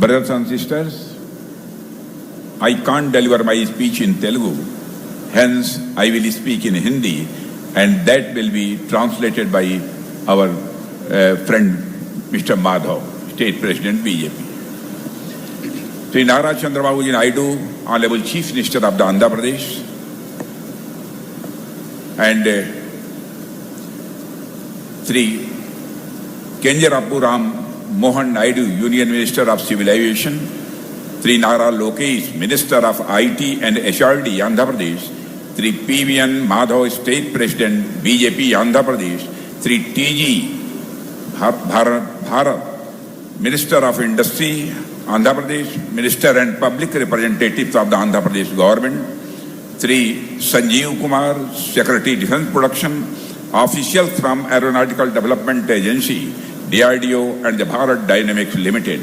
Brothers and sisters, I can't deliver my speech in Telugu, hence I will speak in Hindi, and that will be translated by our friend Mr. Madhav, State President BJP. Sri Nara Chandrababu Ji Naidu, Honorable Chief Minister of the Andhra Pradesh, and Sri Kenjarappu Ram Mohan Naidu, Union Minister of Civil Aviation, Sri Nara Lokesh, Minister of IT and HRD, Andhra Pradesh, Sri PVN Madhav, State President, BJP, Andhra Pradesh, Sri TG Bharat, Minister of Industry, Andhra Pradesh, Minister and Public Representatives of the Andhra Pradesh Government, Sri Sanjeev Kumar, Secretary Defence Production, officials from Aeronautical Development Agency, DRDO and the Bharat Dynamics Limited,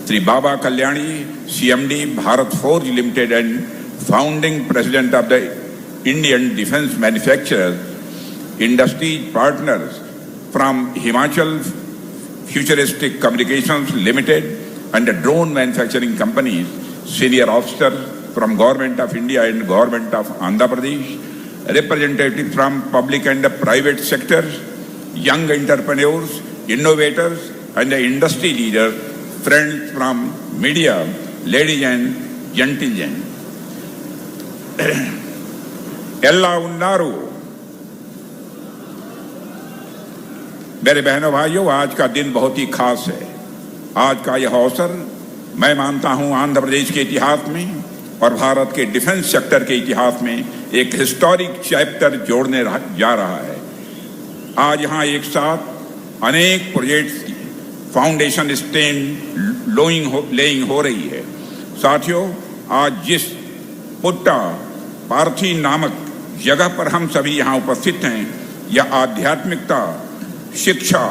Sri Baba Kalyani, CMD, Bharat Forge Limited and founding President of the Indian Defence Manufacturers, industry partners from Himachal Futuristic Communications Limited and the drone manufacturing companies, senior officers from Government of India and Government of Andhra Pradesh, representatives from public and the private sectors, young entrepreneurs, innovators and the industry leaders, friends from media, ladies and gentlemen. Ella unnaru. मेरे बहनों भाइयों, आज का दिन बहुत ही खास है। आज का यह अवसर मैं मानता हूं आंध्र प्रदेश के इतिहास में और भारत के डिफेंस सेक्टर के इतिहास में एक हिस्टोरिक चैप्टर जोड़ने जा रहा है। आज यहाँ एक साथ अनेक प्रोजेक्ट्स की फाउंडेशन स्टेन लेइंग हो रही है। साथियों, आज जिस पुट्टा पार्थी नामक जगह पर हम सभी यहाँ उपस्थित हैं, यह आध्यात्मिकता, शिक्षा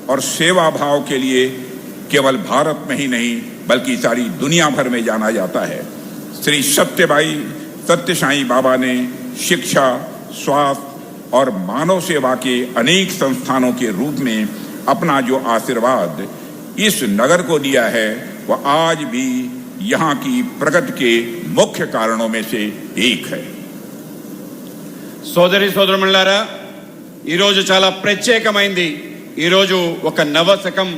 और सेवा भाव के लिए केवल भारत में ही नहीं बल्कि सारी दुनिया भर में जाना जाता है। श्री सत्य साईं बाबा ने शिक्षा, स्वास्थ्य और मानव सेवा के अनेक संस्थानों के रूप में अपना जो आशीर्वाद इस नगर को दिया है, वह आज भी यहाँ की प्रगति के मुख्य कारणों में से एक है। సోదరి సోదరులారా, ఈ రోజు చాలా ప్రత్యేకమైంది। ఈ రోజు ఒక నవశకం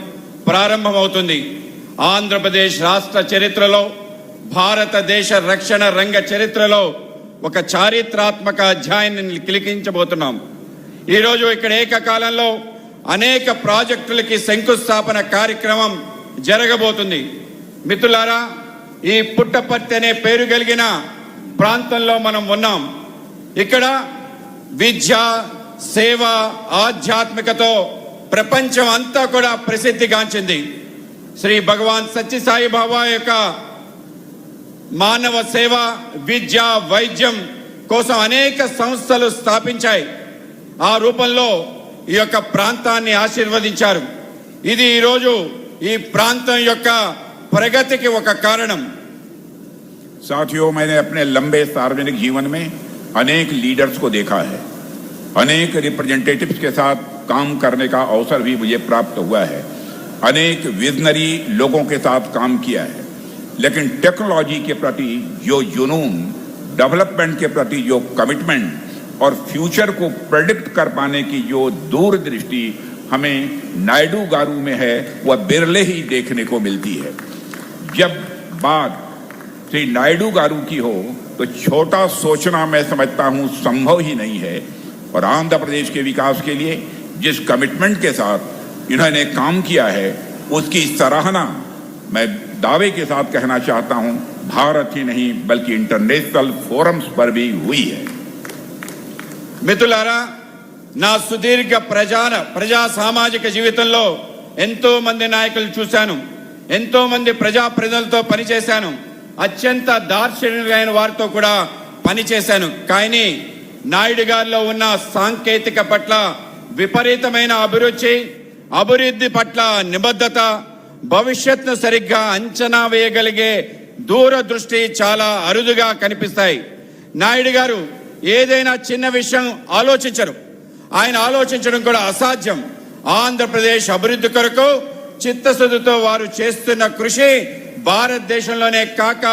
ప్రారంభమవుతుంది। ఆంధ్రప్రదేశ్ రాష్ట్ర చరిత్రలో, భారతదేశ రక్షణ రంగ చరిత్రలో ఒక చారిత్రాత్మక అధ్యాయాన్ని లిఖించబోతున్నాం। ఈ రోజు ఇక్కడ ఏకకాలంలో అనేక ప్రాజెక్టులకి శంకుస్థాపన కార్యక్రమం జరగబోతుంది। మిత్రులారా, ఈ పుట్టపర్తి అనే పేరు కలిగిన ప్రాంతంలో మనం ఉన్నాం। ఇక్కడ విద్య, సేవ, ఆధ్యాత్మికతో ప్రపంచం అంతా కూడా ప్రసిద్ధిగాంచింది। శ్రీ భగవాన్ సత్యసాయి బాబా యొక్క మానవ సేవ, విద్య, వైద్యం కోసం అనేక సంస్థలు స్థాపించాయి। ఆ రూపంలో ఈ యొక్క ప్రాంతాన్ని ఆశీర్వదించారు। ఇది ఈరోజు ఈ ప్రాంతం యొక్క ప్రగతికి ఒక కారణం। साथियों, मैंने अपने लंबे सार्वजनिक जीवन में अनेक लीडर्स को देखा है, अनेक रिप्रेजेंटेटिव्स के साथ काम करने का अवसर भी मुझे प्राप्त हुआ है, अनेक विजनरी लोगों के साथ काम किया है। लेकिन टेक्नोलॉजी के प्रति जो जुनून, डेवलपमेंट के प्रति जो कमिटमेंट और फ्यूचर को प्रेडिक्ट कर पाने की जो दूरदृष्टि हमें नायडू गारू में है, वह बिरले ही देखने को मिलती है। जब बात श्री नायडू गारू की हो तो छोटा सोचना मैं समझता हूं संभव ही नहीं है। और आंध्र प्रदेश के विकास के लिए जिस कमिटमेंट के साथ इन्होंने काम किया है, उसकी सराहना मैं दावे के साथ कहना चाहता हूं, भारत ही नहीं बल्कि इंटरनेशनल फोरम्स पर भी हुई है। మిత్రులారా, నా సుదీర్ఘ ప్రజా సామాజిక జీవితంలో ఎంతో మంది నాయకులు చూశాను, ఎంతో మంది ప్రజా ప్రజలతో పనిచేశాను, అత్యంత దార్శనికులైన వారితో కూడా పనిచేశాను। కానీ నాయుడు గారిలో ఉన్న సాంకేతిక పట్ల విపరీతమైన అభివృద్ధి పట్ల నిబద్ధత, భవిష్యత్తును సరిగ్గా అంచనా వేయగలిగే దూరదృష్టి చాలా అరుదుగా కనిపిస్తాయి। నాయుడు గారు ఏదైనా చిన్న విషయం ఆలోచించరు, ఆయన ఆలోచించడం కూడా అసాధ్యం। ఆంధ్రప్రదేశ్ అభివృద్ధి కొరకు చిత్తశుద్ధితో వారు చేస్తున్న కృషి భారతదేశంలోనే కాక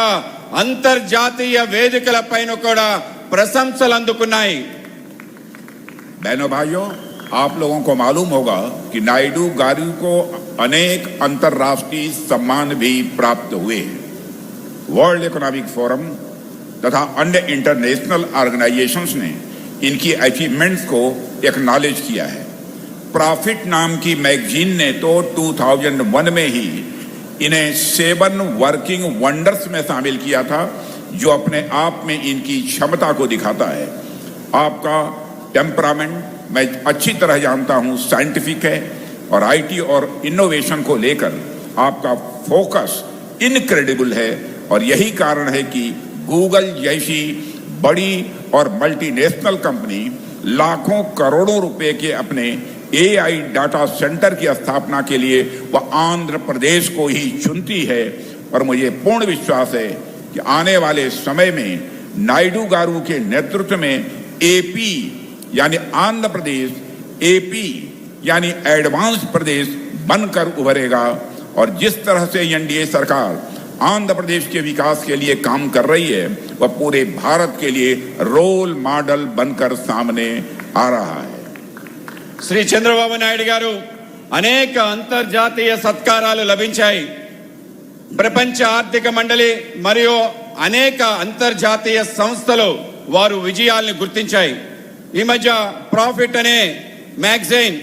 అంతర్జాతీయ వేదికలపైన కూడా ప్రశంసలు అందుకున్నాయి. बहनों भाइयों, आप लोगों को मालूम होगा कि नायडू गारू को अनेक अंतर्राष्ट्रीय सम्मान भी प्राप्त हुए हैं. वर्ल्ड इकोनॉमिक फोरम तथा अन्य इंटरनेशनल ऑर्गेनाइजेशंस ने इनकी अचीवमेंट्स को एक्नॉलेज किया है. प्रॉफिट नाम की मैगजीन ने तो 2001 में ही इन्हें 7 वर्किंग वंडर्स में शामिल किया था, जो अपने आप में इनकी क्षमता को दिखाता है. आपका टेम्परामेंट मैं अच्छी तरह जानता हूं साइंटिफिक है और आईटी और इनोवेशन को लेकर आपका फोकस इनक्रेडिबल है, और यही कारण है कि गूगल जैसी बड़ी और मल्टीनेशनल कंपनी लाखों करोड़ों रुपए के अपने एआई डाटा सेंटर की स्थापना के लिए वह आंध्र प्रदेश को ही चुनती है. और मुझे पूर्ण विश्वास है कि आने वाले समय में नायडू गारू के नेतृत्व में एपी यानी आंध्र प्रदेश एपी यानी एडवांस प्रदेश बनकर उभरेगा. और जिस तरह से एनडीए सरकार आंध्र प्रदेश के विकास के लिए काम कर रही है, वह पूरे भारत के लिए रोल मॉडल बनकर सामने आ रहा है. శ్రీ చంద్రబాబు నాయుడు గారు అనేక అంతర్జాతీయ సత్కారాలు లభించాయి. ప్రపంచ ఆర్థిక మండలి మరియు అనేక అంతర్జాతీయ సంస్థలు వారు విజయాల్ని గుర్తించాయి. ఈ మధ్య ప్రాఫిట్ అనే మ్యాగజైన్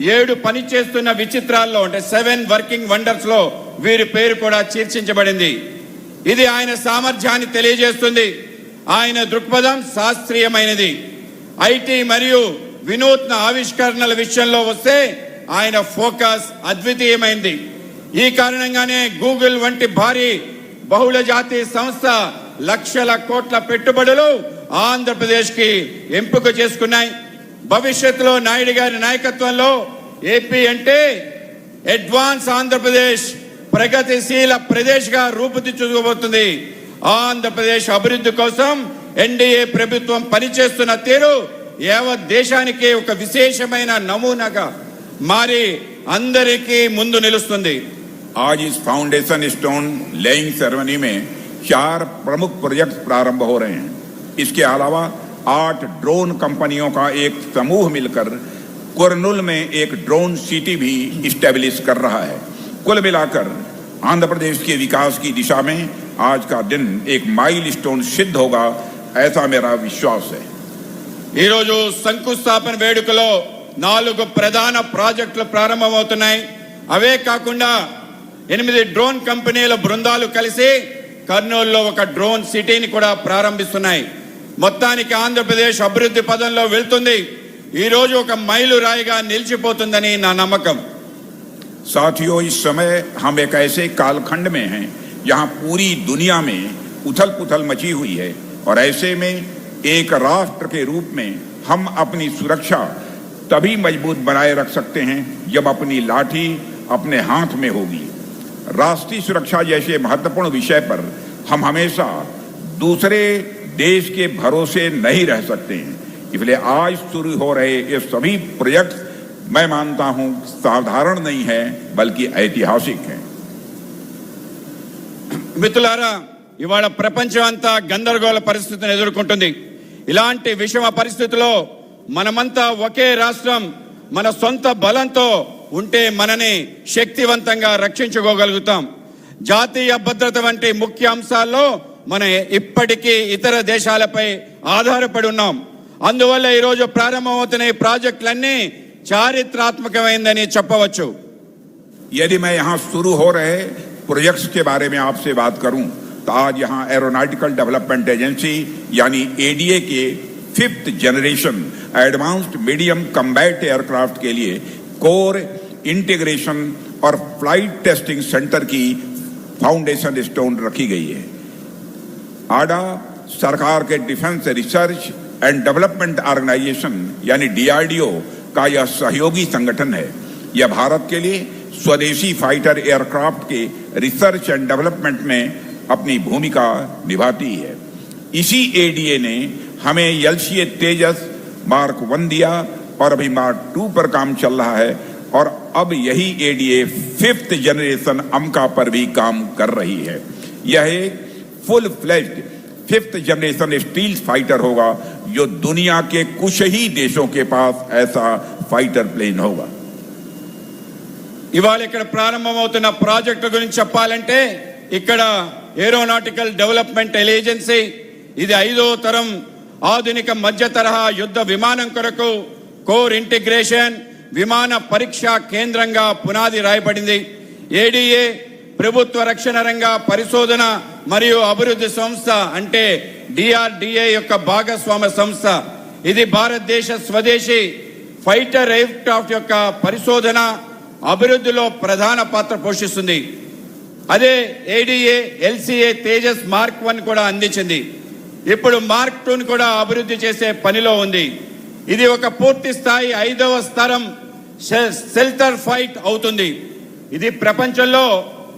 7 పనిచేస్తున్న విచిత్రాల్లో అంటే 7 వర్కింగ్ వండర్స్ లో వీరి పేరు కూడా చర్చించబడింది. ఇది ఆయన సామర్థ్యాన్ని తెలియజేస్తుంది. ఆయన దృక్పథం శాస్త్రీయమైనది. ఐటీ మరియు వినూత్న ఆవిష్కరణల విషయంలో వస్తే ఆయన ఫోకస్ అద్వితీయమైంది. ఈ కారణంగానే గూగుల్ వంటి భారీ బహుళజాతీయ సంస్థ లక్షల కోట్ల పెట్టుబడులు ఆంధ్రప్రదేశ్ కి ఎంపిక చేసుకున్నాయి. భవిష్యత్తులో నాయుడు గారి నాయకత్వంలో ఏపీ అంటే అడ్వాన్స్ ఆంధ్రప్రదేశ్, ప్రగతిశీల ప్రదేశ్ గా రూపుదిద్దుకోబోతుంది. ఆంధ్రప్రదేశ్ అభివృద్ధి కోసం ఎన్డీఏ ప్రభుత్వం పనిచేస్తున్న తీరు యావత్ దేశానికి ఒక విశేషమైన నమూనాగా మారి అందరికీ ముందు నిలుస్తుంది. आज इस फाउंडेशन स्टोन लेइंग सेरेमनी में 4 प्रमुख प्रोजेक्ट प्रारंभ हो रहे हैं. इसके अलावा 8 ड्रोन कंपनियों का एक समूह मिलकर कुरनूल में एक ड्रोन सिटी भी इस्टेब्लिश कर रहा है. कुल मिलाकर आंध्र प्रदेश के विकास की दिशा में आज का दिन एक माइलस्टोन सिद्ध होगा, ऐसा मेरा विश्वास है. ఈ రోజు శంకుస్థాపన వేడుకలో 4 ప్రధాన ప్రాజెక్టులు ప్రారంభమవుతున్నాయి. అవే కాకుండా 8 డ్రోన్ కంపెనీల బృందాలు కలిసి కర్నూలులో ఒక డ్రోన్ సిటీని కూడా ప్రారంభిస్తున్నాయి. మొత్తానికి ఆంధ్రప్రదేశ్ అభివృద్ధి పదంలో వెళ్తుంది. ఈ రోజు ఒక మైలురాయిగా నిలిచిపోతుందని నా నమ్మకం. साथियों, इस समय हम एक ऐसे कालखंड में हैं जहां पूरी दुनिया में उथल पुथल मची हुई है, और ऐसे में एक राष्ट्र के रूप में हम अपनी सुरक्षा तभी मजबूत बनाए रख सकते हैं जब अपनी लाठी अपने हाथ में होगी. राष्ट्रीय सुरक्षा जैसे महत्वपूर्ण विषय पर हम हमेशा दूसरे देश के भरोसे नहीं रह सकते हैं. इसलिए आज शुरू हो रहे ये सभी प्रोजेक्ट मैं मानता हूं साधारण नहीं है बल्कि ऐतिहासिक है. మిత్రులారా, ఇవాళ ప్రపంచం అంతా గందరగోళ పరిస్థితిని ఎదుర్కొంటుంది. ఇలాంటి విషమ పరిస్థితుల్లో మనమంతా ఒకే రాష్ట్రం మన సొంత బలంతో ఉంటే మనని శక్తివంతంగా రక్షించుకోగలుగుతాం. జాతీయ భద్రత వంటి ముఖ్య అంశాల్లో మనం ఇప్పటికీ ఇతర దేశాలపై ఆధారపడి ఉన్నాం. అందువల్ల ఈరోజు ప్రారంభమవుతున్న ఈ ప్రాజెక్టులన్నీ చారిత్రాత్మకమైందని చెప్పవచ్చు. यदि मैं यहाँ शुरू हो रहे प्रोजेक्ट्स के बारे में आपसे बात करूं तो आज यहाँ एरोनॉटिकल डेवलपमेंट एजेंसी यानी एडीए के 5th generation advanced medium combat aircraft के लिए कोर इंटीग्रेशन और फ्लाइट टेस्टिंग सेंटर की फाउंडेशन स्टोन रखी गई है. आडा सरकार के defence research and development organisation यानी डीआरडीओ का यह सहयोगी संगठन है. यह भारत के लिए स्वदेशी फाइटर एयरक्राफ्ट के रिसर्च एंड डेवलपमेंट में अपनी भूमिका निभाती है. इसी एडीए ने हमें एलसीए तेजस मार्क 1 दिया और अभी मार्क 2 पर काम चल रहा है, और अब यही एडीए 5th जनरेशन अमका पर भी काम कर रही है। यह एक full fledged 5th generation steel fighter होगा जो दुनिया के कुछ ही देशों के पास ऐसा फाइटर प्लेन होगा। ఇవాళ ఇక్కడ ప్రారంభమవుతున్న ప్రాజెక్టు గురించి చెప్పాలంటే ఇక్కడ ఏరోనాటికల్ డెవలప్మెంట్ ఏజెన్సీ ఇది 5వ తరం ఆధునిక మధ్య తరహా యుద్ధ విమానం కొరకు కోర్ ఇంటిగ్రేషన్ విమాన పరీక్షా కేంద్రంగా పునాది రాయబడింది। ఏడీఏ ప్రభుత్వ రక్షణ రంగ పరిశోధన మరియు అభివృద్ధి సంస్థ అంటే డిఆర్డిఏ యొక్క భాగస్వామ్య సంస్థ। ఇది భారతదేశ స్వదేశీ ఫైటర్ ఎయిర్క్రాఫ్ట్ యొక్క పరిశోధన అభివృద్ధిలో ప్రధాన పాత్ర పోషిస్తుంది। అదే ఏడీఏ ఎల్సీఏ తేజస్ మార్క్ 1 కూడా అందించింది। ఇప్పుడు మార్క్ 2 కూడా అభివృద్ధి చేసే పనిలో ఉంది। ఇది ఒక పూర్తి స్థాయి 5వ స్తరం షెల్టర్ ఫైట్ అవుతుంది। ఇది ప్రపంచంలో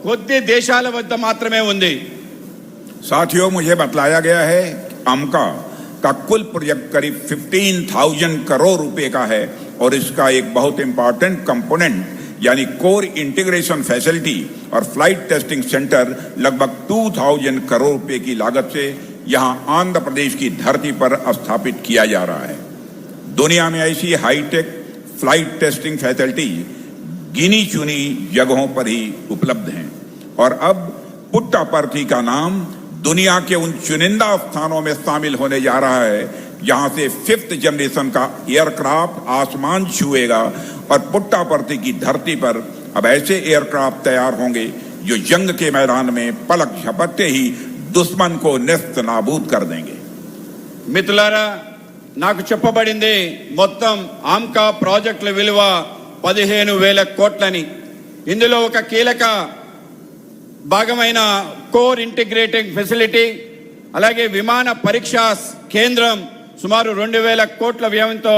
కొద్ది దేశాల వద్ద మాత్రమే ఉంది। साथियों, मुझे बतलाया गया है अमका का कुल प्रोजेक्ट करीब 15,000 करोड़ रुपए का है और इसका एक बहुत इंपॉर्टेंट कंपोनेंट यानी कोर इंटीग्रेशन फैसिलिटी और फ्लाइट टेस्टिंग सेंटर लगभग 2,000 करोड़ रुपए की लागत से यहां आंध्र प्रदेश की धरती पर स्थापित किया जा रहा है। दुनिया में ऐसी हाईटेक फ्लाइट टेस्टिंग फैसिलिटी गिनी चुनी जगहों पर ही उपलब्ध हैं और अब पुट्टापर्थी का नाम दुनिया के उन चुनिंदा स्थानों में शामिल होने जा रहा है जहां से 5th जनरेशन का एयरक्राफ्ट आसमान छुएगा और पुट्टापर्थी की धरती पर अब ऐसे एयरक्राफ्ट तैयार होंगे जो जंग के मैदान में पलक झपकते ही दुश्मन को नेस्त नाबूद कर देंगे। మిత్రులారా, నాకు చెప్పబడింది మొత్తం ఆమ్కా ప్రాజెక్టుల విలువ 15,000 కోట్లని। ఇందులో ఒక కీలక భాగమైన కోర్ ఇంటిగ్రేటింగ్ ఫెసిలిటీ అలాగే విమాన పరీక్షా కేంద్రం సుమారు 2,000 కోట్ల వ్యయంతో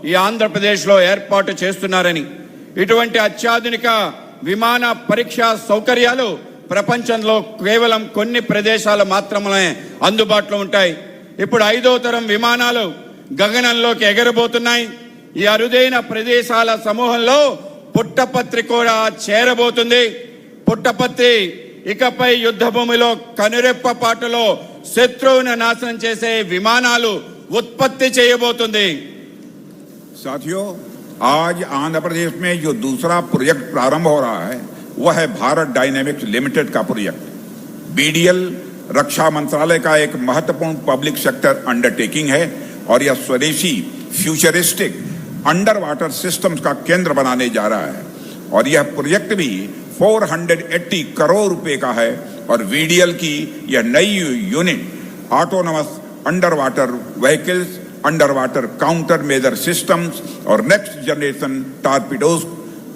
ఈ ఆంధ్రప్రదేశ్లో ఏర్పాటు చేస్తున్నారని। ఇటువంటి అత్యాధునిక విమాన పరీక్షా సౌకర్యాలు ప్రపంచంలో కేవలం కొన్ని ప్రదేశాలు మాత్రమే అందుబాటులో ఉంటాయి। ఇప్పుడు 5వ తరం విమానాలు గగనంలోకి ఎగరబోతున్నాయి। ఈ అరుదైన ప్రదేశాల సమూహంలో పుట్టపర్తి కూడా చేరబోతుంది। పుట్టపర్తి ఇకపై యుద్ధ భూమిలో కనురెప్ప పాటలో శత్రువును నాశనం చేసే విమానాలు उत्पत्ति చేయబోతుంది। साथियों, आज आंध्र प्रदेश में जो दूसरा प्रोजेक्ट प्रारंभ हो रहा है वह है भारत डायनेमिक्स लिमिटेड का प्रोजेक्ट। बीडीएल रक्षा मंत्रालय का एक महत्वपूर्ण पब्लिक सेक्टर अंडरटेकिंग है और यह स्वदेशी फ्यूचरिस्टिक अंडर वाटर सिस्टम्स का केंद्र बनाने जा रहा है और यह प्रोजेक्ट भी 480 करोड़ रुपए का है और बीडीएल की यह नई unit autonomous under water vehicles, under water counter measure systems और नेक्स्ट जनरेशन टॉर्पीडोज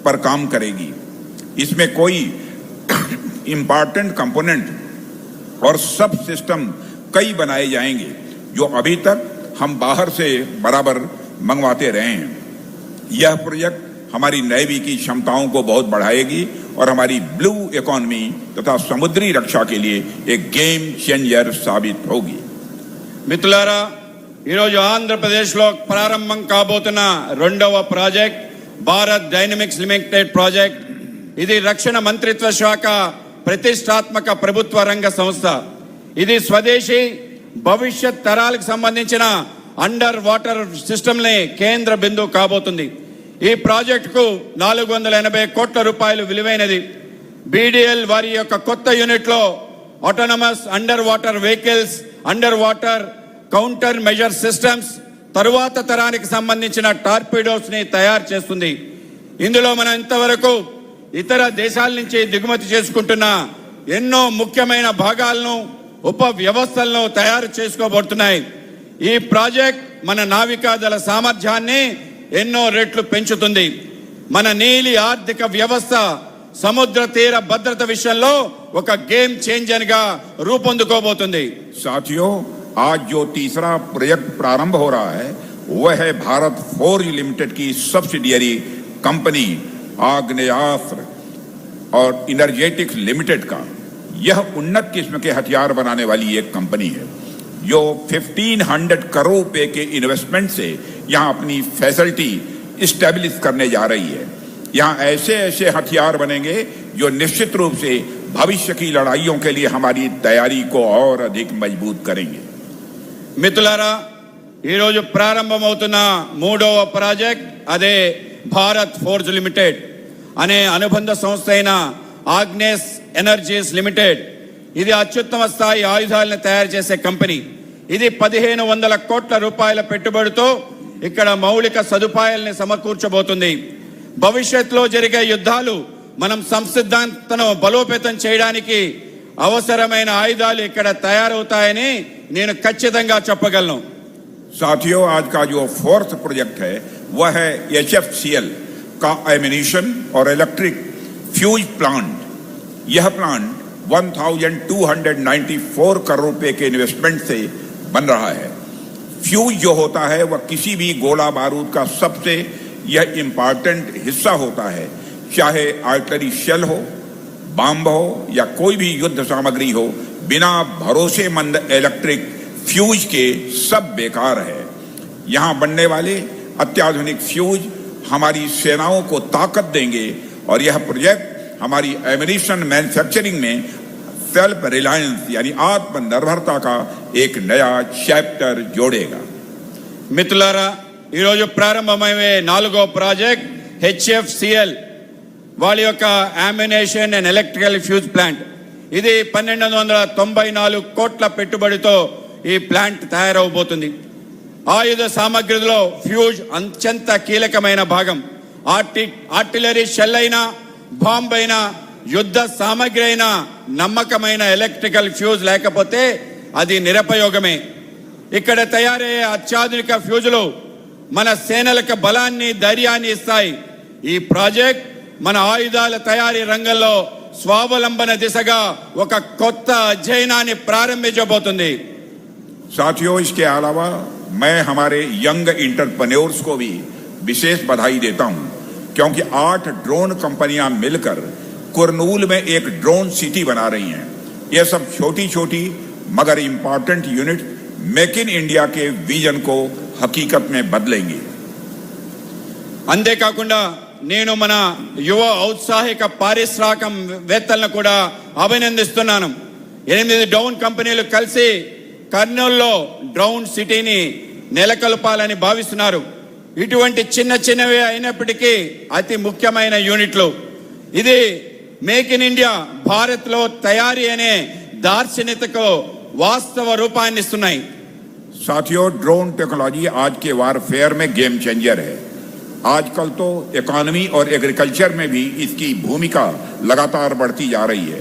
पर काम करेगी। इसमें कोई इंपॉर्टेंट कंपोनेंट और सब सिस्टम कई बनाए जाएंगे जो अभी तक हम बाहर से बराबर मंगवाते रहे हैं। यह प्रोजेक्ट हमारी नेवी की क्षमताओं को बहुत बढ़ाएगी और हमारी ब्लू इकोनॉमी तथा समुद्री रक्षा के लिए एक गेम चेंजर साबित होगी। మిత్రులారా, ఈరోజు ఆంధ్రప్రదేశ్లో ప్రారంభం కాబోతున్న 2వ project Bharat dynamics limited project. ఇది రక్షణ మంత్రిత్వ శాఖ ప్రతిష్టాత్మక ప్రభుత్వ రంగ సంస్థ। ఇది స్వదేశీ భవిష్యత్ తరాలకు సంబంధించిన అండర్ వాటర్ సిస్టమ్ని కేంద్ర బిందువు కాబోతుంది। ఈ ప్రాజెక్టుకు 480 కోట్ల రూపాయలు విలువైనది। బీడీఎల్ వారి యొక్క కొత్త యూనిట్లో autonomous under water vehicles, under water counter measure systems, తరువాత తరానికి సంబంధించిన టార్పీడోస్ ని తయారు చేస్తుంది। ఇందులో మనం ఇంతవరకు ఇతర దేశాల నుంచి దిగుమతి చేసుకుంటున్న ఎన్నో ముఖ్యమైన భాగాలను ఉప వ్యవస్థలను తయారు చేసుకోబోతున్నాయి। ఈ ప్రాజెక్ట్ మన నావికాదళ సామర్థ్యాన్ని ఎన్నో రెట్లు పెంచుతుంది। మన నీలి ఆర్థిక వ్యవస్థ సముద్ర తీర భద్రత విషయంలో ఒక గేమ్ చేంజర్ గా రూపొందుకోబోతుంది। साथियों, आज जो तीसरा प्रोजेक्ट प्रारंभ हो रहा है वह है भारत फोर्ज लिमिटेड की सब्सिडियरी कंपनी आग्नेयास्त्र और इनर्जेटिक्स लिमिटेड का। यह उन्नत किस्म के हथियार बनाने वाली एक कंपनी है जो 1,500 करोड़ रुपए के इन्वेस्टमेंट से यहां अपनी फैसिलिटी स्टैब्लिश करने जा रही है। यहाँ ऐसे ऐसे हथियार बनेंगे जो निश्चित रूप से भविष्य की लड़ाइयों के लिए हमारी तैयारी को और अधिक मजबूत करेंगे। మిత్రులారా ఈరోజు ప్రారంభమవుతున్న మూడవ ప్రాజెక్ట్ అదే భారత్ ఫోర్జ్ లిమిటెడ్ అనే అనుబంధ సంస్థ అయిన ఆగ్నేస్ ఎనర్జీస్ లిమిటెడ్. ఇది అత్యుత్తమ స్థాయి ఆయుధాలను తయారు చేసే కంపెనీ. ఇది 1500 కోట్ల రూపాయల పెట్టుబడితో ఇక్కడ మౌలిక సదుపాయాలను సమకూర్చబోతుంది. భవిష్యత్తులో జరిగే యుద్ధాలు మనం సంసిద్ధతను బలోపేతం చేయడానికి అవసరమైన ఆయుధాలు ఇక్కడ తయారవుతాయని నేను ఖచ్చితంగా చెప్పగలను. साथियों, आज का जो फोर्थ प्रोजेक्ट है वह है HFCL का एमिनिशन और इलेक्ट्रिक फ्यूज प्लांट. यह प्लांट 1294 करोड़ रुपए के इन्वेस्टमेंट से बन रहा है. फ्यूज जो होता है वह किसी भी गोला बारूद का सबसे यह इंपॉर्टेंट हिस्सा होता है. चाहे आर्टिलरी शेल हो, बम हो या कोई भी युद्ध सामग्री हो, बिना भरोसेमंद इलेक्ट्रिक फ्यूज के सब बेकार है. यहाँ बनने वाले अत्याधुनिक फ्यूज हमारी सेनाओं को ताकत देंगे और यह प्रोजेक्ट हमारी एमिनिशन मैन्युफैक्चरिंग में सेल्फ रिलायंस यानी आत्मनिर्भरता का एक नया चैप्टर जोड़ेगा. మిత్రులారా ఈరోజు ప్రారంభమయ్యే నాలుగో ప్రాజెక్ట్ HFCL వాళ్ళ యొక్క ammunition and electrical fuse plant. ఇది 1294 కోట్ల పెట్టుబడితో ఈ ప్లాంట్ తయారవబోతుంది. ఆయుధ సామగ్రిలో ఫ్యూజ్ అత్యంత కీలకమైన భాగం. ఆర్టిలరీ షెల్ అయినా, బాంబ్ అయినా, యుద్ధ సామగ్రి అయినా నమ్మకమైన ఎలక్ట్రికల్ ఫ్యూజ్ లేకపోతే అది నిరుపయోగమే. ఇక్కడ తయారయ్యే అత్యాధునిక ఫ్యూజులు మన సేనలకు బలాన్ని, ధైర్యాన్ని ఇస్తాయి. ఈ ప్రాజెక్ట్ మన ఆయుధాల తయారీ రంగంలో స్వావలంబన దిశగా ఒక కొత్త అధ్యయనాన్ని ప్రారంభించబోతుంది. साथियों, इसके अलावा मैं हमारे यंग इंटरप्रेन्योर्स को भी विशेष बधाई देता हूं, क्योंकि 8 ड्रोन कंपनियां मिलकर कुरनूल में एक ड्रोन सिटी बना रही हैं. यह सब छोटी छोटी मगर important unit make in India के विजन को हकीकत में बदलेंगे. అంతేకాకుండా నేను మన యువ ఔత్సాహిక పారిశ్రామికవేత్తలను కూడా అభినందిస్తున్నాను. 8 డ్రోన్ కంపెనీలు కలిసి కర్నూలులో డ్రోన్ సిటీని నెలకొల్పాలని భావిస్తున్నారు. ఇటువంటి చిన్న చిన్నవి అయినప్పటికీ అతి ముఖ్యమైన యూనిట్లు. ఇది మేక్ ఇన్ ఇండియా, భారత్ లో తయారీ అనే దార్శనికతకు వాస్తవ రూపాన్ని ఇస్తున్నాయి. साथियों, ड्रोन टेक्नोलॉजी आज के वारफेयर में गेम चेंजर है. आजकल तो इकोनॉमी और एग्रीकल्चर में भी इसकी भूमिका लगातार बढ़ती जा रही है.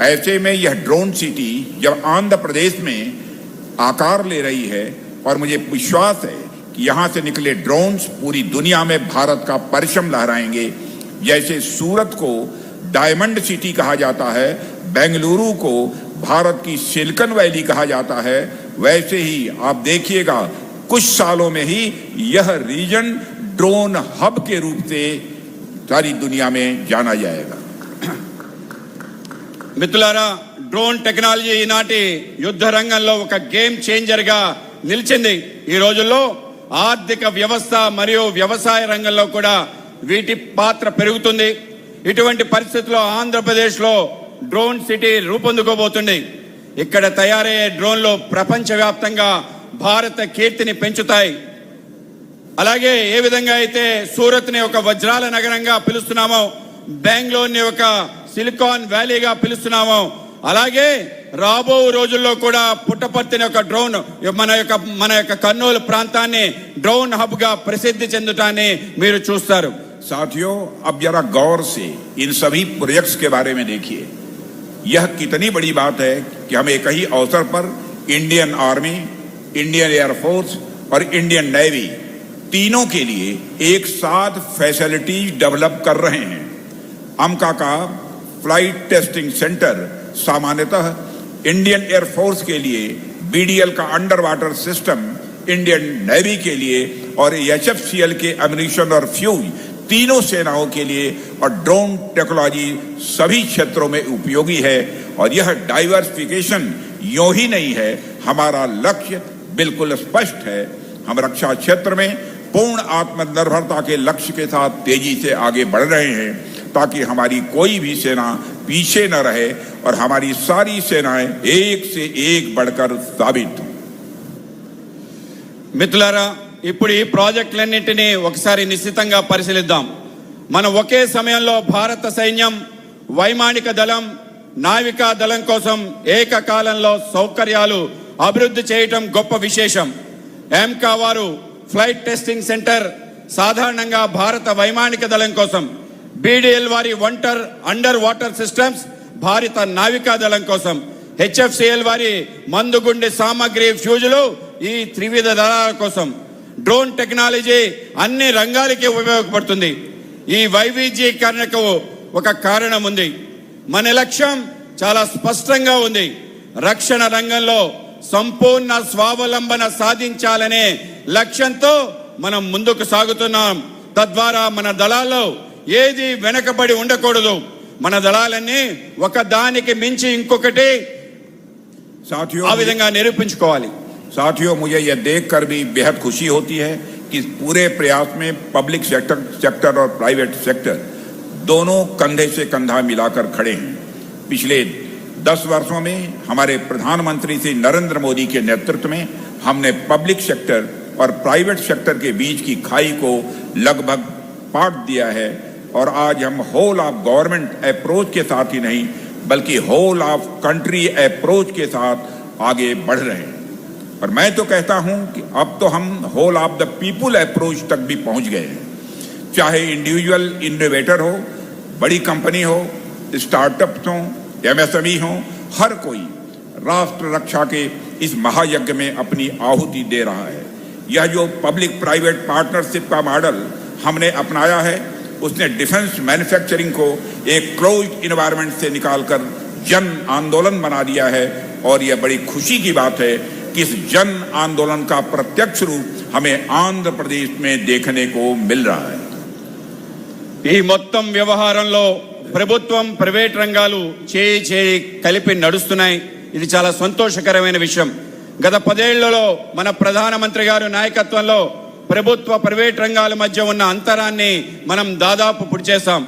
ऐसे में यह ड्रोन सिटी जब आंध्र प्रदेश में आकार ले रही है और मुझे विश्वास है कि यहाँ से निकले ड्रोन्स पूरी दुनिया में भारत का परचम लहराएंगे. जैसे सूरत को डायमंड सिटी कहा जाता है, बेंगलुरु को भारत की सिलिकॉन वैली कहा जाता है, वैसे ही आप देखिएगा कुछ सालों में ही यह रीजन ड्रोन हब के रूप से सारी दुनिया में जाना जाएगा. మిత్రులారా, డ్రోన్ టెక్నాలజీ ఈనాటి యుద్ధ రంగంలో ఒక గేమ్ చేంజర్ గా నిలిచింది. ఈ రోజుల్లో ఆర్థిక వ్యవస్థ మరియు వ్యవసాయ రంగంలో కూడా వీటి పాత్ర పెరుగుతుంది. ఇటువంటి పరిస్థితుల్లో ఆంధ్రప్రదేశ్ లో డ్రోన్ సిటీ రూపొందుకోబోతుంది. ఇక్కడ తయారయ్యే డ్రోన్లు ప్రపంచవ్యాప్తంగా భారత కీర్తిని పెంచుతాయి. అలాగే ఏ విధంగా అయితే సూరత్ ని ఒక వజ్రాల నగరంగా పిలుస్తున్నామో, బెంగళూరు ని ఒక సిలికాన్ వ్యాలీగా పిలుస్తున్నామో, అలాగే రాబో రోజుల్లో కూడా పుట్టపర్తిని ఒక డ్రోన్ మన యొక్క కర్నూలు ప్రాంతాన్ని డ్రోన్ హబ్ గా ప్రసిద్ధి చెందటాన్ని మీరు చూస్తారు. साथियों, अब जरा गौर से इन सभी प्रोजेक्ट्स के बारे में देखिए. यह कितनी बड़ी बात है कि हम एक ही अवसर पर इंडियन आर्मी, इंडियन एयरफोर्स और इंडियन नेवी तीनों के लिए एक साथ फैसिलिटीज डेवलप कर रहे हैं. अमका का फ्लाइट टेस्टिंग सेंटर सामान्यतः इंडियन एयरफोर्स के लिए, BDL का under water system Indian navy के लिए और HFCL के एमिनिशन और फ्यूज तीनों सेनाओं के लिए और ड्रोन टेक्नोलॉजी सभी क्षेत्रों में उपयोगी है. और यह डाइवर्सिफिकेशन यूं ही नहीं है, हमारा लक्ष्य बिल्कुल स्पष्ट है. हम रक्षा क्षेत्र में पूर्ण आत्मनिर्भरता के लक्ष्य के साथ तेजी से आगे बढ़ रहे हैं, ताकि हमारी कोई भी सेना पीछे न रहे और हमारी सारी सेनाएं एक से एक बढ़कर साबित हों। మిత్రులారా, ఇప్పుడు ఈ ప్రాజెక్టులన్నింటినీ ఒకసారి నిశ్చితంగా పరిశీలిద్దాం. మనం ఒకే సమయంలో భారత సైన్యం, వైమానిక దళం, నావికా దళం కోసం ఏకకాలంలో సౌకర్యాలు అభివృద్ధి చేయటం గొప్ప విశేషం. ఎంకా వారు ఫ్లైట్ టెస్టింగ్ సెంటర్ సాధారణంగా భారత వైమానిక దళం కోసం, బీడీఎల్ వారి అండర్ వాటర్ సిస్టమ్స్ భారత నావికా దళం కోసం, హెచ్ఎఫ్సిఎల్ వారి మందుగుండె సామగ్రి ఫ్యూజులు ఈ త్రివిధ దళాల కోసం, డ్రోన్ టెక్నాలజీ అన్ని రంగాలకి ఉపయోగపడుతుంది. ఈ వైవిధ్యీకరణకు ఒక కారణం ఉంది. మన లక్ష్యం చాలా స్పష్టంగా ఉంది. రక్షణ రంగంలో సంపూర్ణ స్వావలంబన సాధించాలనే లక్ష్యంతో మనం ముందుకు సాగుతున్నాం. తద్వారా మన దళాల్లో ఏది వెనకబడి ఉండకూడదు. మన దళాలన్నీ ఒక దానికి మించి ఇంకొకటి ఆ విధంగా నిరూపించుకోవాలి. साथियों, मुझे यह देखकर भी बेहद खुशी होती है कि पूरे प्रयास में पब्लिक सेक्टर और प्राइवेट सेक्टर दोनों कंधे से कंधा मिलाकर खड़े हैं. पिछले 10 वर्षों में हमारे प्रधानमंत्री श्री नरेंद्र मोदी के नेतृत्व में हमने पब्लिक सेक्टर और प्राइवेट सेक्टर के बीच की खाई को लगभग पाट दिया है और आज हम होल ऑफ गवर्नमेंट अप्रोच के साथ ही नहीं बल्कि होल ऑफ कंट्री अप्रोच के साथ आगे बढ़ रहे हैं. और मैं तो कहता हूं कि अब तो हम whole of the people approach तक भी पहुंच गए हैं. चाहे इंडिविजुअल इनोवेटर हो, बड़ी कंपनी हो, स्टार्टअप्स हो, एमएसएमई हो, हर कोई राष्ट्र रक्षा के इस महायज्ञ में अपनी आहुति दे रहा है. यह जो पब्लिक प्राइवेट पार्टनरशिप का मॉडल हमने अपनाया है, उसने डिफेंस मैन्युफैक्चरिंग को एक क्लोज्ड इन्वायरमेंट से निकालकर जन आंदोलन बना दिया है. और यह बड़ी खुशी की बात है कि इस जन आंदोलन का प्रत्यक्ष रूप हमें आंध्र प्रदेश में देखने को मिल रहा है. ఈ మొత్తం వ్యవహారంలో ప్రభుత్వం, ప్రైవేట్ రంగాలు చేయి కలిపి నడుస్తున్నాయి. ఇది చాలా సంతోషకరమైన విషయం. గత 10 ఏళ్లలో మన ప్రధానమంత్రి గారి నాయకత్వంలో ప్రభుత్వ, ప్రైవేట్ రంగాల మధ్య ఉన్న అంతరాన్ని మనం దాదాపు పూడ్చేశాం.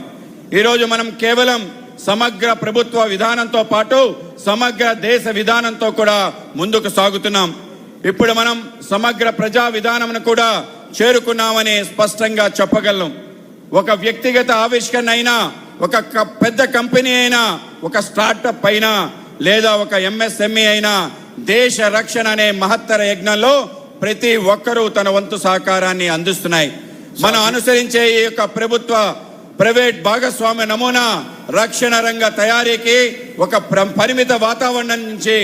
ఈరోజు మనం కేవలం సమగ్ర ప్రభుత్వ విధానంతో పాటు సమగ్ర దేశ విధానంతో కూడా ముందుకు సాగుతున్నాం. ఇప్పుడు మనం సమగ్ర ప్రజా విధానంను కూడా చేరుకున్నామని స్పష్టంగా చెప్పగలం. ఒక వ్యక్తిగత ఆవిష్కరణ అయినా, ఒక పెద్ద కంపెనీ అయినా, ఒక స్టార్టప్ అయినా, లేదా ఒక ఎంఎస్ఎంఈ అయినా, దేశ రక్షణ అనే మహత్తర యజ్ఞంలో ప్రతి ఒక్కరూ తన వంతు సహకారాన్ని అందిస్తున్నాయి. మనం అనుసరించే ఈ యొక్క ప్రభుత్వ ప్రైవేట్ భాగస్వామ్య నమూనా రక్షణ రంగ తయారీకి ఒక పరిమిత వాతావరణం నుంచి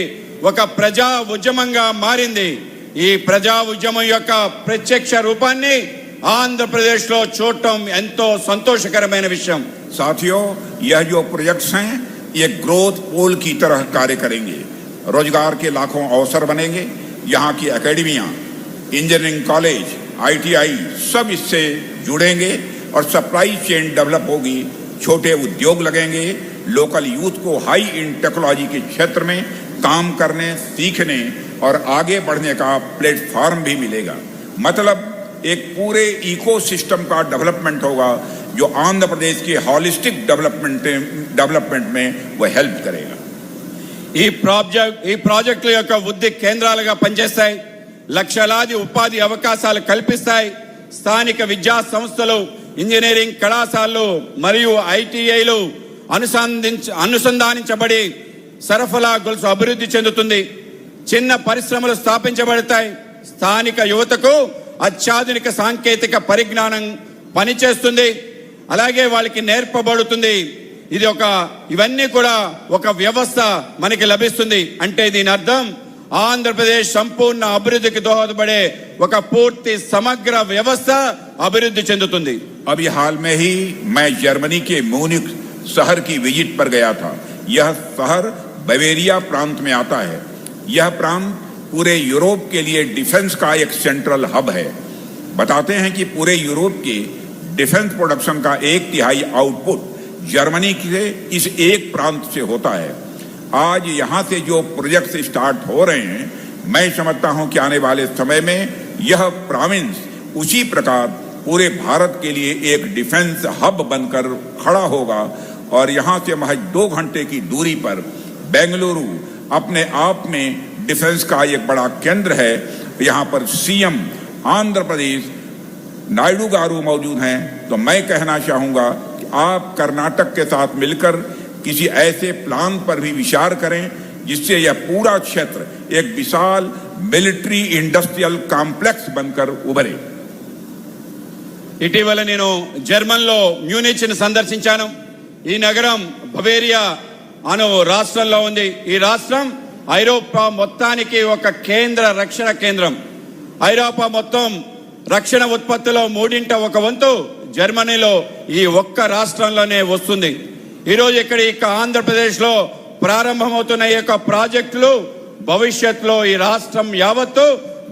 ఒక ప్రజా ఉద్యమంగా మారింది. ఈ ప్రజా ఉద్యమం యొక్క ప్రత్యక్ష రూపాన్ని ఆంధ్రప్రదేశ్లో చూడటం ఎంతో సంతోషకరమైన విషయం. साथियों, यह जो प्रोजेक्ट्स हैं ये ग्रोथ पोल की तरह कार्य करेंगे. रोजगार के लाखों अवसर बनेंगे. यहाँ की एकेडमियां, इंजीनियरिंग कॉलेज, आईटीआई सब इससे जुड़ेंगे और सप्लाई चेन डेवलप होगी. छोटे उद्योग लगेंगे. लोकल यूथ को हाई इन टेक्नोलॉजी के क्षेत्र में काम करने, सीखने और आगे बढ़ने का प्लेटफॉर्म भी मिलेगा. मतलब एक पूरे इकोसिस्टम का डेवलपमेंट होगा जो आंध्र प्रदेश के हॉलिस्टिक डेवलपमेंट में वो हेल्प करेगा. ఈ ప్రాజెక్టుల యొక్క వృద్ధి కేంద్రాలుగా పనిచేస్తాయి. లక్షలాది ఉపాధి అవకాశాలు కల్పిస్తాయి. స్థానిక విద్యా సంస్థలు, ఇంజనీరింగ్ కళాశాలలు మరియు ఐటీఐలు అనుసంధానించబడి సరఫరా గొలుసు అభివృద్ధి చెందుతుంది. చిన్న పరిశ్రమలు స్థాపించబడతాయి. స్థానిక యువతకు అత్యాధునిక సాంకేతిక పరిజ్ఞానం పనిచేస్తుంది. అలాగే వాళ్ళకి నేర్పబడుతుంది. ఇవన్నీ కూడా ఒక వ్యవస్థ మనకి లభిస్తుంది. అంటే దీని అర్థం ఆంధ్రప్రదేశ్ సంపూర్ణ అభివృద్ధికి దోహదపడే ఒక పూర్తి సమగ్ర వ్యవస్థ అభివృద్ధి చెందుతుంది. अभी हाल में ही मैं जर्मनी के म्यूनिख शहर की विजिट पर गया था. यह शहर बवेरिया प्रांत में आता है. यह प्रांत पूरे यूरोप के लिए डिफेंस का एक सेंट्रल हब है. बताते हैं कि पूरे यूरोप के डिफेंस प्रोडक्शन का 1/3 आउटपुट जर्मनी के इस एक प्रांत से होता है. आज यहाँ से जो प्रोजेक्ट स्टार्ट हो रहे हैं, मैं समझता हूँ कि आने वाले समय में यह प्रोविंस उसी प्रकार पूरे भारत के लिए एक डिफेंस हब बनकर खड़ा होगा और यहाँ से महज 2 घंटे की दूरी पर बेंगलुरु अपने आप में डिफेंस का एक बड़ा केंद्र है। यहाँ पर सीएम आंध्र प्रदेश नायडू गारू मौजूद हैं। तो मैं कहना चाहूँगा कि आप कर्नाटक के साथ मिलकर किसी ऐसे प्लान पर भी विचार करें जिससे यह पूरा क्षेत्र एक विशाल मिलिट्री इंडस्ट्रियल कांप्लेक्स बनकर उभरे। ఇటీవల నేను జర్మన్లో మ్యూనిచ్ని సందర్శించాను. ఈ నగరం బవేరియా అను రాష్ట్రంలో ఉంది. ఈ రాష్ట్రం ఐరోపా మొత్తానికి ఒక కేంద్ర రక్షణ కేంద్రం. ఐరోపా మొత్తం రక్షణ ఉత్పత్తిలో 1/3 వంతు జర్మనీలో ఈ ఒక్క రాష్ట్రంలోనే వస్తుంది. ఈరోజు ఇక్కడ ఆంధ్రప్రదేశ్లో ప్రారంభమవుతున్న ఈ యొక్క ప్రాజెక్టులు భవిష్యత్తులో ఈ రాష్ట్రం యావత్తు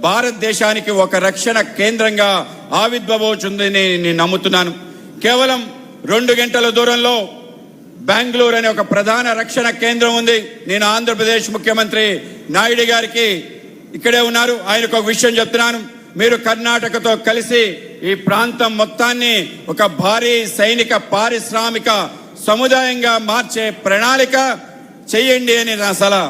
భారతదేశానికి ఒక రక్షణ కేంద్రంగా ఆవిర్భవించుతుందని నేను నమ్ముతున్నాను. కేవలం 2 గంటల దూరంలో బెంగళూరు అనే ఒక ప్రధాన రక్షణ కేంద్రం ఉంది. నేను ఆంధ్రప్రదేశ్ ముఖ్యమంత్రి నాయుడు గారికి ఇక్కడే ఉన్నారు, ఆయనకు ఒక విషయం చెప్తున్నాను. మీరు కర్ణాటకతో కలిసి ఈ ప్రాంతం మొత్తాన్ని ఒక భారీ సైనిక పారిశ్రామిక సముదాయంగా మార్చే ప్రణాళిక చేయండి అని నా సలహా.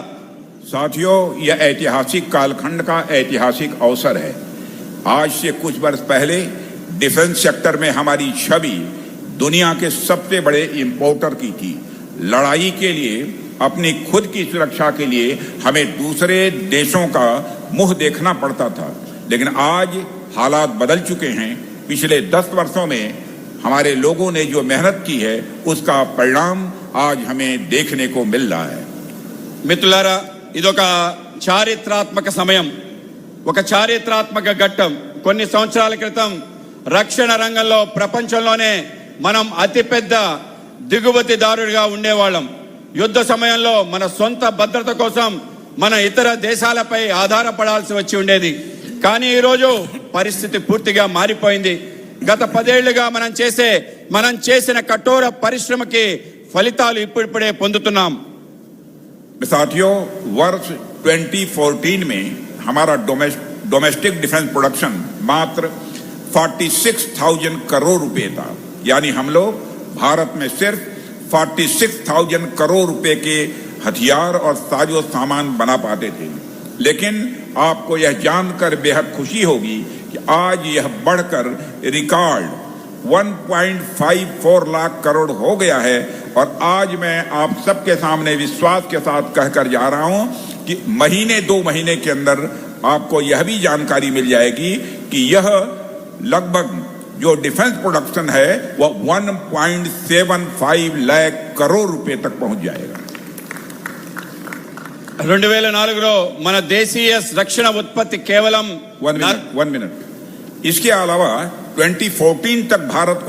साथियों, यह ऐतिहासिक कालखंड का ऐतिहासिक अवसर है। आज से कुछ वर्ष पहले डिफेंस सेक्टर में हमारी छवि दुनिया के सबसे बड़े इंपोर्टर की थी। लड़ाई के लिए, अपनी खुद की सुरक्षा के लिए हमें दूसरे देशों का मुंह देखना पड़ता था, लेकिन आज हालात बदल चुके हैं। पिछले 10 वर्षों में हमारे लोगों ने जो मेहनत की है उसका परिणाम आज हमें देखने को मिल रहा है। మిత్రులారా, ఇదొక చారిత్రాత్మక సమయం, ఒక చారిత్రాత్మక ఘట్టం. కొన్ని సంవత్సరాల క్రితం రక్షణ రంగంలో ప్రపంచంలోనే మనం అతిపెద్ద దిగుమతిదారుడిగా ఉండేవాళ్ళం. యుద్ధ సమయంలో మన సొంత భద్రత కోసం మన ఇతర దేశాలపై ఆధారపడాల్సి వచ్చి ఉండేది. కానీ ఈరోజు పరిస్థితి పూర్తిగా మారిపోయింది. గత 10 ఏళ్లుగా మనం చేసిన కఠోర పరిశ్రమకి ఫలితాలు ఇప్పుడిప్పుడే పొందుతున్నాం. साथियों, वर्ष 2014 में हमारा डोमेस्टिक डिफेंस प्रोडक्शन मात्र 46,000 करोड़ रुपए था। यानी हम लोग भारत में सिर्फ 46,000 करोड़ रुपए के हथियार और साजो सामान बना पाते थे। लेकिन आपको यह जानकर बेहद खुशी होगी कि आज यह बढ़कर रिकॉर्ड 1.54 लाख करोड़ हो गया है। और आज मैं आप सबके सामने विश्वास के साथ कहकर जा रहा हूं कि 2 महीने के अंदर आपको यह भी जानकारी मिल जाएगी कि यह लगभग जो डिफेंस प्रोडक्शन है वह 1.75 लाख करोड़ रुपए तक पहुंच जाएगा। 2004లో మన దేశీయ రక్షణ ఉత్పత్తి కేవలం 1 मिनट। इसके अलावा 2014 तक भारत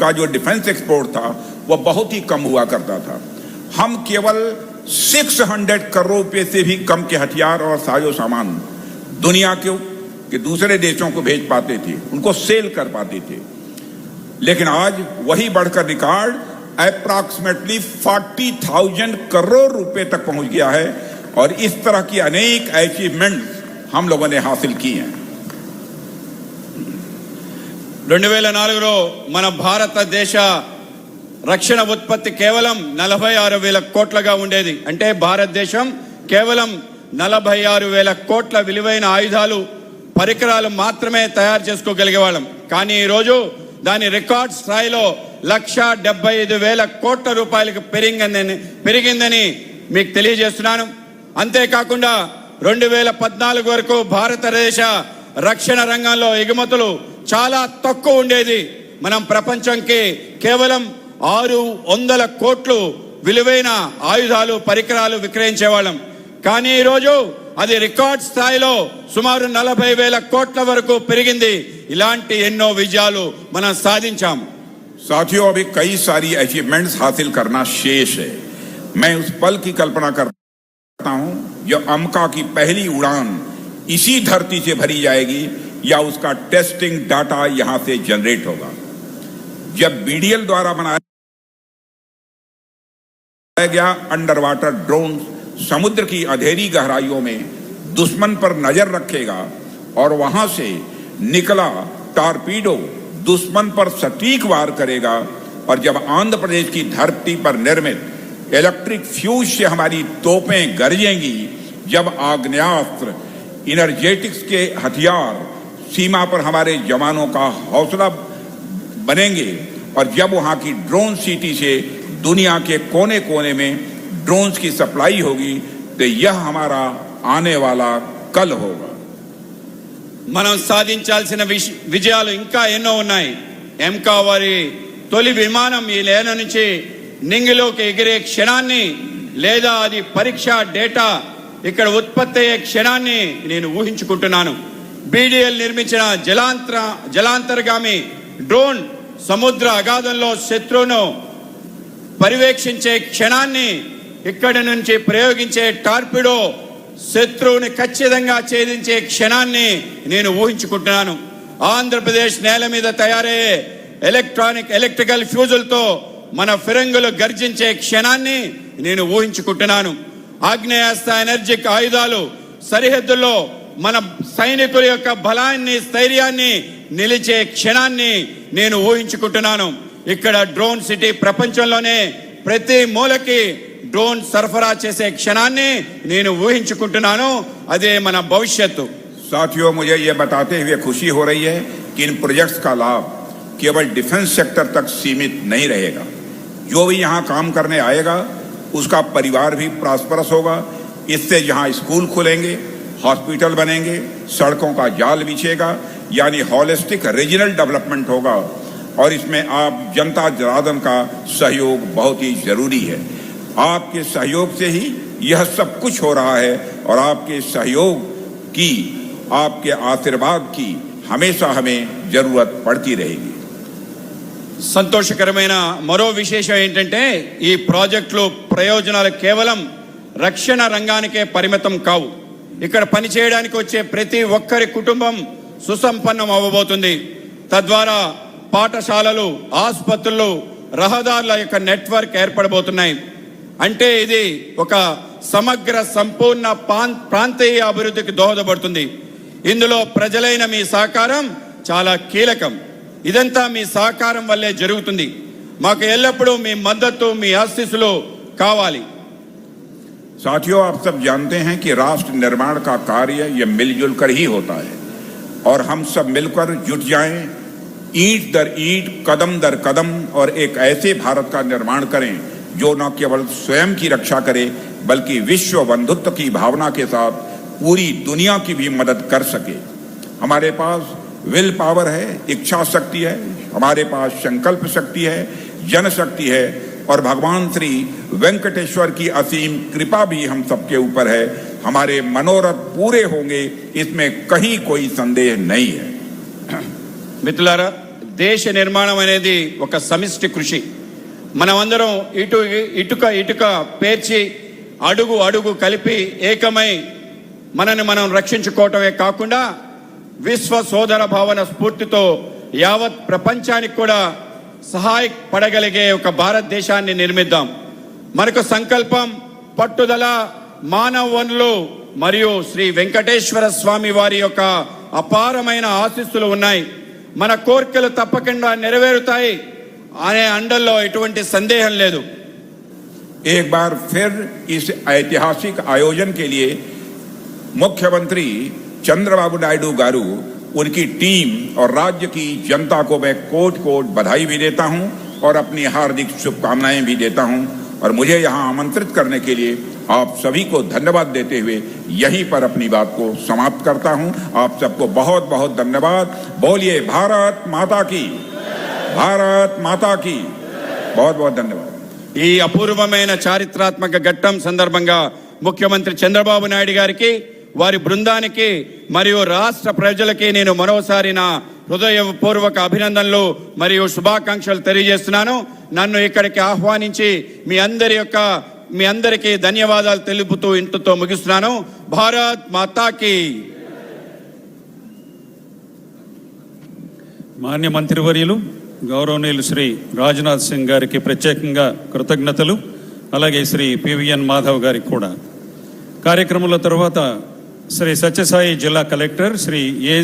का जो डिफेंस एक्सपोर्ट था वह बहुत ही कम हुआ करता था। हम केवल 600 करोड़ रुपए से भी कम के हथियार और साजो सामान दुनिया के दूसरे देशों को भेज पाते थे, उनको सेल कर पाते थे। लेकिन आज वही बढ़कर रिकॉर्ड अप्रॉक्सीमेटली 40,000 करोड़ रुपए तक पहुंच गया है। और इस तरह की अनेक अचीवमेंट हम लोगों ने हासिल की हैं। 2004లో మన భారతదేశ రక్షణ ఉత్పత్తి కేవలం 46,000 కోట్లుగా ఉండేది. అంటే భారతదేశం కేవలం 46,000 కోట్ల విలువైన ఆయుధాలు, పరికరాలు మాత్రమే తయారు చేసుకోగలిగే వాళ్ళం. కానీ ఈరోజు దాని రికార్డ్ స్థాయిలో 1,75,000 కోట్ల రూపాయలకు పెరిగిందని మీకు తెలియజేస్తున్నాను. అంతేకాకుండా 2014 వరకు భారతదేశ రక్షణ రంగంలో ఎగుమతులు చాలా తక్కువ ఉండేది. మనం ప్రపంచంకి కేవలం 600 కోట్లు విలువైన ఆయుధాలు, పరికరాలు విక్రయించేవాళ్ళం. కానీ ఈరోజు అది రికార్డ్ స్థాయిలో సుమారు 40,000 కోట్ల వరకు పెరిగింది. ఇలాంటి ఎన్నో విజయాలు మనం సాధించాం. साथियों, अभी कई सारी अचीवमेंट्स हासिल करना शेष है। मैं उस पल की कल्पना करता हूं जो अमका की पहली उड़ान इसी धरती से भरी जाएगी या उसका टेस्टिंग डाटा यहां से जनरेट होगा। जब बीडीएल द्वारा बनाया गया अंडर वाटर ड्रोन समुद्र की अंधेरी गहराइयों में दुश्मन पर नजर रखेगा और वहां से निकला टॉर्पीडो दुश्मन पर सटीक वार करेगा और जब आंध्र प्रदेश की धरती पर निर्मित इलेक्ट्रिक फ्यूज से हमारी तोपें गरजेंगी, जब आग्नेयास्त्र, इनर्जेटिक्स के हथियार सीमा पर हमारे जवानों का हौसला बनेंगे और जब वहां की ड्रोन सिटी से दुनिया के कोने कोने में ड्रोन्स की सप्लाई होगी, तो यह हमारा आने वाला कल होगा। మనం సాధించాల్సిన విజయాలు ఇంకా ఎన్నో ఉన్నాయి. ఎంకా వారి తొలి విమానం ఈ లేన నుంచి నింగిలోకి ఎగిరే క్షణాన్ని, లేదా అది పరీక్ష డేటా ఇక్కడ ఉత్పత్తి అయ్యే క్షణాన్ని నేను ఊహించుకుంటున్నాను. బీడీఎల్ నిర్మించిన జలాంతర్గామి డ్రోన్ సముద్ర అగాధంలో శత్రువును పర్యవేక్షించే క్షణాన్ని, ఇక్కడి నుంచి ప్రయోగించే టార్పిడో శత్రువుని ఖచ్చితంగా ఛేదించే క్షణాన్ని నేను ఊహించుకుంటున్నాను. ఆంధ్రప్రదేశ్ నేల మీద తయారయ్యే ఎలక్ట్రికల్ ఫ్యూజులతో మన ఫిరంగులు గర్జించే క్షణాన్ని నేను ఊహించుకుంటున్నాను. ఆగ్నేయాస్త్ర ఎనర్జిక్ ఆయుధాలు సరిహద్దుల్లో మన సైనికుల యొక్క బలాన్ని, స్థైర్యాన్ని నిలిచే క్షణాన్ని నేను ఊహించుకుంటున్నాను. ఇక్కడ డ్రోన్ సిటీ ప్రపంచంలోనే ప్రతి మూలకి డ్రోన్ సరఫరా చేసే క్షణాన్ని నేను ఊహించుకుంటున్నాను. అదే మన భవిష్యత్తు. साथियों, मुझे ये बताते हुए खुशी हो रही है कि इन प्रोजेक्ट्स का लाभ केवल डिफेंस सेक्टर तक सीमित नहीं रहेगा. जो भी यहाँ काम करने आएगा उसका परिवार भी प्रॉस्परस होगा. इससे यहाँ स्कूल खुलेंगे, हॉस्पिटल बनेंगे, सड़कों का जाल बिछेगा, यानी हॉलिस्टिक रीजनल डेवलपमेंट होगा. और इसमें आप जनता जनार्दन का सहयोग बहुत ही जरूरी है. आपके सहयोग से ही यह सब कुछ हो रहा है और आपके सहयोग की, आपके आशीर्वाद की हमेशा हमें जरूरत पड़ती रहेगी. సంతోషకరమైన మరో విశేషం ఏంటంటే, ఈ ప్రాజెక్టులు ప్రయోజనాలు కేవలం రక్షణ రంగానికే పరిమితం కావు. ఇక్కడ పనిచేయడానికి వచ్చే ప్రతి ఒక్కరి కుటుంబం సుసంపన్నం అవ్వబోతుంది. తద్వారా పాఠశాలలు, ఆసుపత్రులు, రహదారుల యొక్క నెట్వర్క్ ఏర్పడబోతున్నాయి. అంటే ఇది ఒక సమగ్ర సంపూర్ణ ప్రాంతీయ అభివృద్ధికి దోహదపడుతుంది. ఇందులో ప్రజలైన మీ సహకారం చాలా కీలకం. ఇదంతా మీ సహకారం వల్లే జరుగుతుంది. మాకు ఎల్లప్పుడూ మీ మద్దతు, మీ ఆశీస్సులు కావాలి. साथियों, आप सब जानते हैं कि राष्ट्र निर्माण का कार्य ये मिलजुल कर ही होता है और हम सब मिलकर जुट जाएं, ईंट दर ईंट, कदम दर कदम, और एक ऐसे भारत का निर्माण करें जो न केवल स्वयं की रक्षा करे बल्कि विश्व बंधुत्व की भावना के साथ पूरी दुनिया की भी मदद कर सके. हमारे पास विल पावर है, इच्छा शक्ति है, हमारे पास संकल्प शक्ति है, जनशक्ति है और भगवान श्री वेंकटेश्वर की असीम कृपा भी हम सबके ऊपर है. हमारे मनोरथ पूरे होंगे, इसमें कहीं कोई संदेह नहीं है. మిత్రులారా, దేశ నిర్మాణం అనేది ఒక సమిష్టి కృషి. మనమందరం ఇటుక పేర్చి అడుగు అడుగు కలిపి ఏకమై మనని మనం రక్షించుకోవటమే కాకుండా విశ్వ సోదర భావన స్ఫూర్తితో యావత్ ప్రపంచానికి కూడా సహాయపడగలిగే ఒక భారతదేశాన్ని నిర్మిద్దాం. మనకు సంకల్పం, పట్టుదల, మానవ వనరులు మరియు శ్రీ వెంకటేశ్వర స్వామి వారి యొక్క అపారమైన ఆశీస్సులు ఉన్నాయి. మన కోరికలు తప్పకుండా నెరవేరుతాయి అనే అండల్లో ఎటువంటి సందేహం లేదు. एक बार फिर इस ऐतिहासिक आयोजन के लिए मुख्यमंत्री चंद्रबाबू नायडू गारू, उनकी टीम और राज्य की जनता को मैं कोट कोट बधाई भी देता हूं और अपनी हार्दिक शुभकामनाएं भी देता हूं. और मुझे यहां आमंत्रित करने के लिए आप सभी को धन्यवाद देते हुए यहीं पर अपनी बात को समाप्त करता हूं. आप सबको बहुत बहुत धन्यवाद. बोलिए भारत माता की, भारत माता की. बहुत बहुत धन्यवाद. ఈ అపూర్వమైన చారిత్రాత్మక ఘట్టం సందర్భంగా ముఖ్యమంత్రి చంద్రబాబు నాయుడు గారికి, వారి బృందానికి మరియు రాష్ట్ర ప్రజలకి నేను మరోసారి నా హృదయపూర్వక అభినందనలు మరియు శుభాకాంక్షలు తెలియజేస్తున్నాను. నన్ను ఇక్కడికి ఆహ్వానించి మీ అందరికీ ధన్యవాదాలు తెలుపుతూ ఇంతతో ముగిస్తున్నాను. భారత్ మాతాకి. మాన్య మంత్రివర్యులు గౌరవనీయులు శ్రీ రాజ్నాథ్ సింగ్ గారికి ప్రత్యేకంగా కృతజ్ఞతలు, అలాగే శ్రీ పివిఎన్ మాధవ్ గారికి కూడా. కార్యక్రమంలో తర్వాత శ్రీ సత్యసాయి జిల్లా కలెక్టర్ శ్రీ ఏ